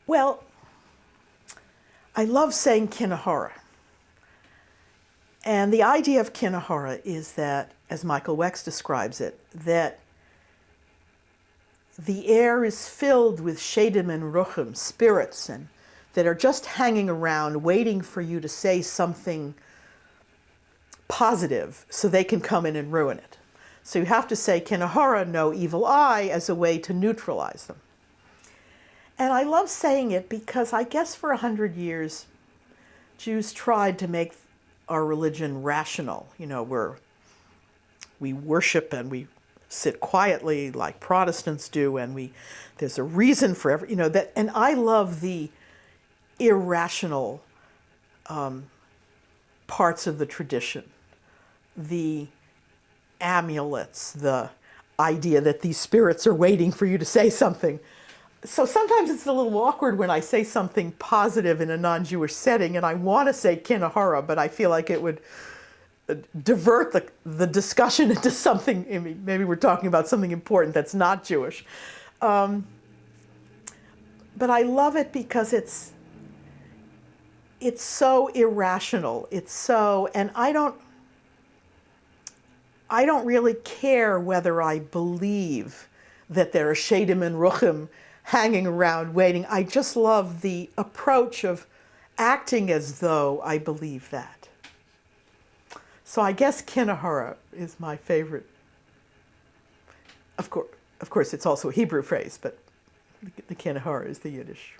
Well, I love saying Kinahora. And the idea of Kinahora is that, as Michael Wex describes it, that the air is filled with shedim and ruchim, spirits, and that are just hanging around waiting for you to say something positive so they can come in and ruin it. So you have to say Kinahora, no evil eye, as a way to neutralize them. And I love saying it because I guess for 100 years, Jews tried to make our religion rational. You know, we worship and we sit quietly like Protestants do, and there's a reason for every, that, and I love the irrational parts of the tradition, the amulets, the idea that these spirits are waiting for you to say something. So sometimes it's a little awkward when I say something positive in a non-Jewish setting, and I want to say Kinahora, but I feel like it would divert the discussion into something. Maybe we're talking about something important that's not Jewish. But I love it because it's so irrational. It's so, and I don't really care whether I believe that there are shedim and ruchim hanging around waiting. I just love the approach of acting as though I believe that. So I guess Kinahora is my favorite. Of course, it's also a Hebrew phrase, but the Kinahora is the Yiddish.